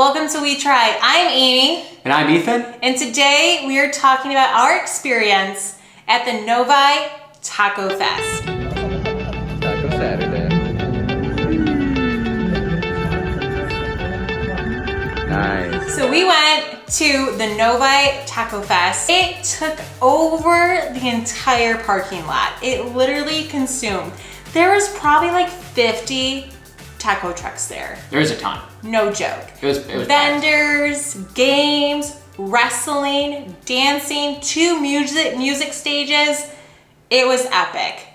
Welcome to We Try. I'm Amy. And I'm Ethan. And today we are talking about our experience at the Novi Taco Fest. Taco Saturday. Nice. So we went to the Novi Taco Fest. It took over the entire parking lot. It literally consumed. There was probably like 50 taco trucks there. There's a ton. No joke. It was vendors, games, wrestling, dancing, two music stages. It was epic.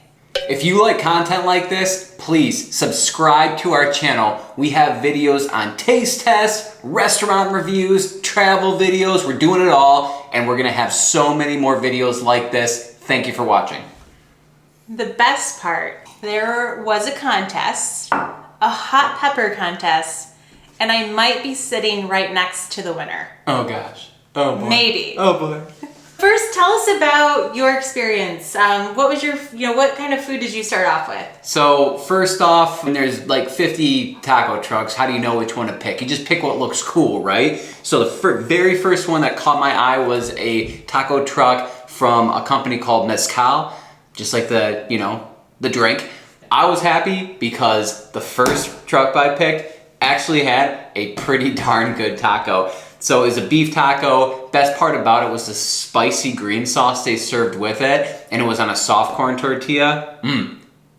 If you like content like this, please subscribe to our channel. We have videos on taste tests, restaurant reviews, travel videos. We're doing it all, and we're gonna have so many more videos like this. Thank you for watching. The best part, there was a contest, a hot pepper contest, and I might be sitting right next to the winner. Oh gosh. Oh boy. Maybe. Oh boy. First, tell us about your experience. What was your, what kind of food did you start off with? So first off, when there's like 50 taco trucks, how do you know which one to pick? You just pick what looks cool, right? So the very first one that caught my eye was a taco truck from a company called Mezcal, just like the drink. I was happy because the first truck I picked actually had a pretty darn good taco. So it was a beef taco. Best part about it was the spicy green sauce they served with it, and it was on a soft corn tortilla.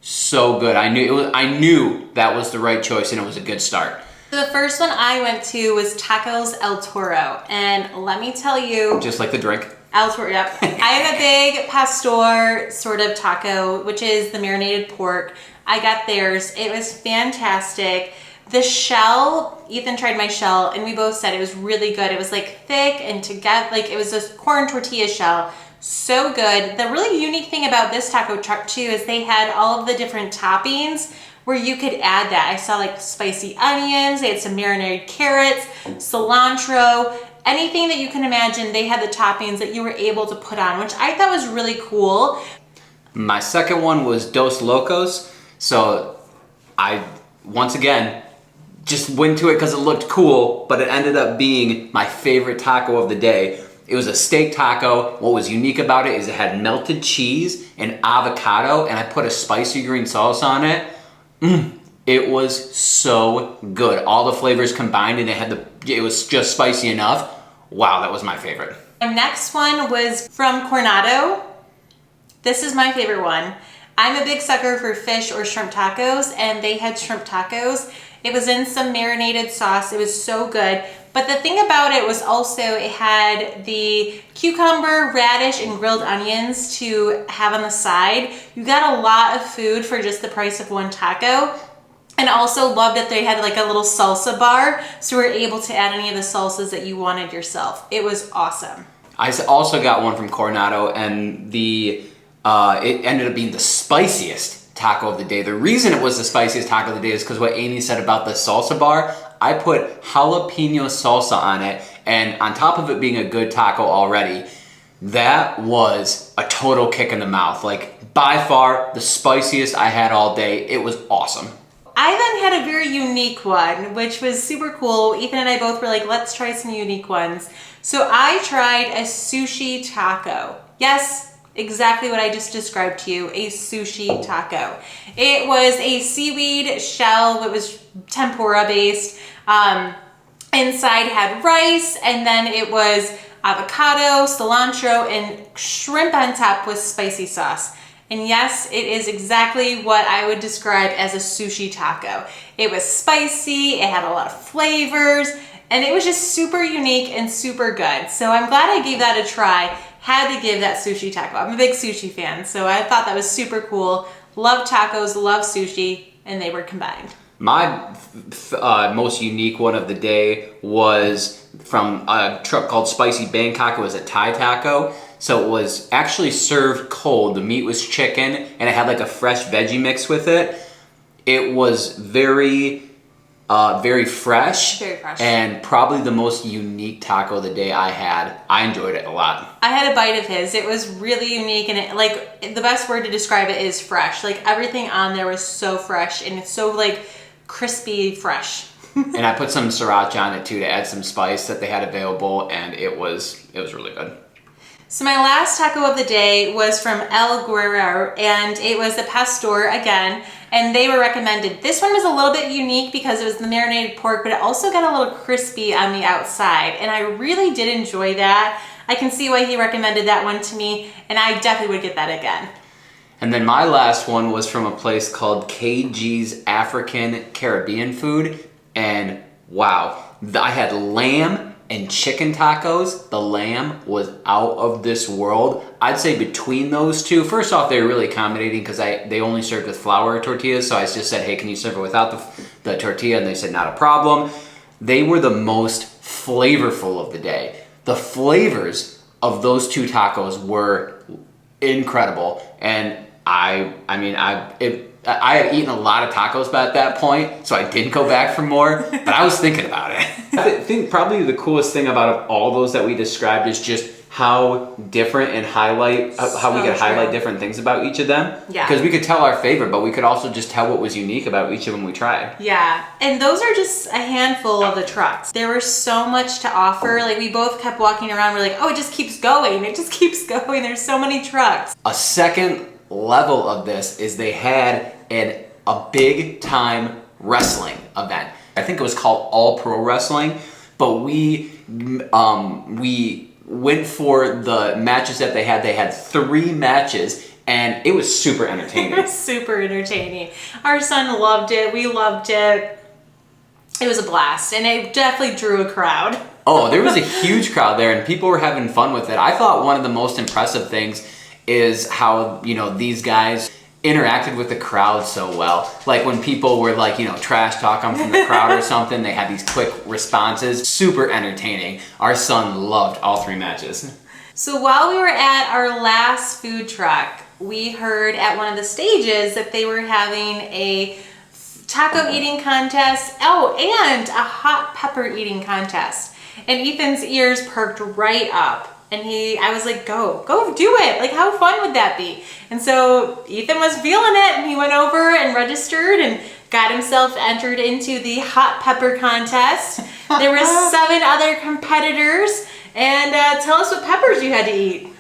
So good. I knew that was the right choice, and it was a good start. So the first one I went to was Tacos El Toro, and let me tell you, Just like the drink. El Toro, yep. I have a big pastor sort of taco, which is the marinated pork. I got theirs. It was fantastic. The shell, Ethan tried my shell, and we both said it was really good. It was like thick and together, like it was a corn tortilla shell. So good. The really unique thing about this taco truck too is they had all of the different toppings where you could add that. I saw like spicy onions, they had some marinated carrots, cilantro, anything that you can imagine, they had the toppings that you were able to put on, which I thought was really cool. My second one was Dos Locos. So I, once again, just went to it because it looked cool, but it ended up being my favorite taco of the day. It was a steak taco. What was unique about it is it had melted cheese and avocado, and I put a spicy green sauce on it. It was so good. All the flavors combined, and it was just spicy enough. Wow, that was my favorite. My next one was from Coronado. This is my favorite one. I'm a big sucker for fish or shrimp tacos, and they had shrimp tacos. It was in some marinated sauce. It was so good. But the thing about it was also it had the cucumber, radish, and grilled onions to have on the side. You got a lot of food for just the price of one taco. And also loved that they had like a little salsa bar, so we were able to add any of the salsas that you wanted yourself. It was awesome. I also got one from Coronado, and it ended up being the spiciest taco of the day. The reason it was the spiciest taco of the day is because what Amy said about the salsa bar. I put jalapeno salsa on it, and on top of it being a good taco already, that was a total kick in the mouth. Like, by far the spiciest I had all day. It was awesome. I then had a very unique one, which was super cool. Ethan and I both were like, let's try some unique ones. So I tried a sushi taco. Yes, exactly what I just described to you, a sushi taco. It was a seaweed shell. It was tempura based. Inside had rice, and then it was avocado, cilantro, and shrimp on top with spicy sauce. And yes, it is exactly what I would describe as a sushi taco. It was spicy, it had a lot of flavors, and it was just super unique and super good. So I'm glad I gave that a try. Had to give that sushi taco. I'm a big sushi fan, so I thought that was super cool. Love tacos, love sushi, and they were combined. My most unique one of the day was from a truck called Spicy Bangkok. It was a Thai taco. So it was actually served cold. The meat was chicken, and it had like a fresh veggie mix with it. It was very fresh. Very fresh. And probably the most unique taco of the day I had. I enjoyed it a lot. I had a bite of his. It was really unique, and it, like, the best word to describe it is fresh. Like, everything on there was so fresh, and it's so like crispy fresh. And I put some sriracha on it too to add some spice that they had available, and it was really good. So my last taco of the day was from El Guerrero, and it was the pastor again, and they were recommended. This one was a little bit unique because it was the marinated pork, but it also got a little crispy on the outside, and I really did enjoy that. I can see why he recommended that one to me, and I definitely would get that again. And then my last one was from a place called KG's African Caribbean Food, and wow, I had lamb and chicken tacos. The lamb was out of this world. I'd say between those two, first off, they were really accommodating because they only served with flour tortillas, so I just said, hey, can you serve it without the tortilla? And they said, not a problem. They were the most flavorful of the day. The flavors of those two tacos were incredible, and I had eaten a lot of tacos at that point, so I did go back for more, but I was thinking about it. I think probably the coolest thing about all those that we described is just how different and how we could highlight different things about each of them. Yeah. Because we could tell our favorite, but we could also just tell what was unique about each of them we tried. Yeah, and those are just a handful of the trucks. There was so much to offer. Like, we both kept walking around, we're like, oh, it just keeps going. It just keeps going. There's so many trucks. A second level of this is they had a big time wrestling event. I think it was called All Pro Wrestling, but we went for the matches that they had. They had 3 matches, and it was super entertaining. It was super entertaining. Our son loved it. We loved it. It was a blast, and it definitely drew a crowd. Oh, there was a huge crowd there, and people were having fun with it. I thought one of the most impressive things is how, these guys interacted with the crowd so well. Like when people were like, trash talking from the crowd or something, they had these quick responses. Super entertaining. Our son loved all 3 matches. So while we were at our last food truck, we heard at one of the stages that they were having a taco eating contest. Oh, and a hot pepper eating contest. And Ethan's ears perked right up. And I was like, go do it. Like, how fun would that be? And so Ethan was feeling it, and he went over and registered and got himself entered into the hot pepper contest. There were 7 other competitors, and tell us what peppers you had to eat.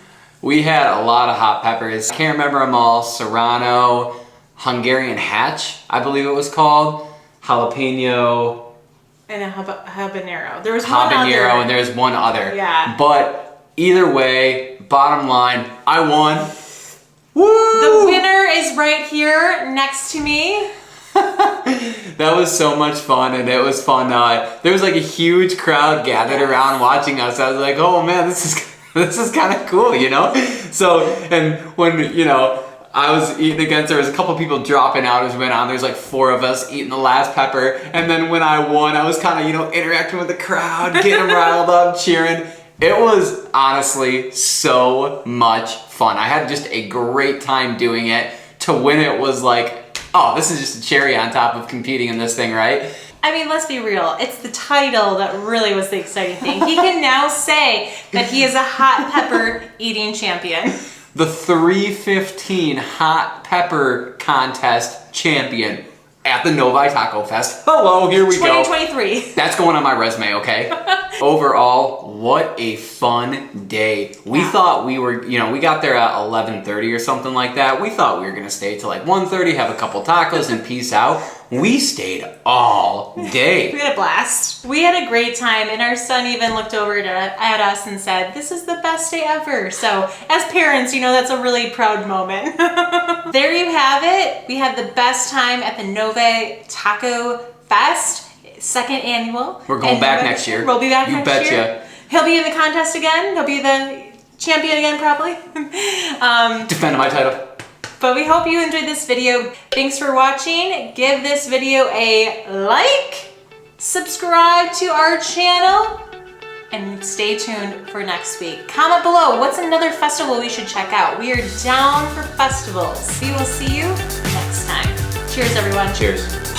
We had a lot of hot peppers. I can't remember them all. Serrano, Hungarian Hatch, I believe it was called, jalapeno, and a habanero. There was one other. Habanero, and there's one other. Yeah. But either way, bottom line, I won. Woo! The winner is right here next to me. That was so much fun, and it was fun. There was like a huge crowd gathered around watching us. I was like, oh man, this is kind of cool, So, and when, I was eating against, there was a couple people dropping out as we went on. There's like 4 of us eating the last pepper. And then when I won, I was kind of, interacting with the crowd, getting them riled up, cheering. It was honestly so much fun. I had just a great time doing it. To win it was like, oh, this is just a cherry on top of competing in this thing, right? I mean, let's be real. It's the title that really was the exciting thing. He can now say that he is a hot pepper eating champion. The 315 hot pepper contest champion at the Novi Taco Fest. Hello, here we go. 2023. That's going on my resume, okay? Overall, what a fun day. We thought we were, we got there at 11:30 or something like that. We thought we were gonna stay till like 1:30, have a couple tacos and peace out. We stayed all day. We had a blast. We had a great time, and our son even looked over at us and said, this is the best day ever. So as parents, that's a really proud moment. There you have it. We had the best time at the Novi Taco Fest, 2nd annual. We're going back next year. We'll be back you next betcha. year. He'll be in the contest again. He'll be the champion again, probably. Defending my title. But we hope you enjoyed this video. Thanks for watching. Give this video a like, subscribe to our channel, and stay tuned for next week. Comment below, what's another festival we should check out? We are down for festivals. We will see you next time. Cheers, everyone. Cheers.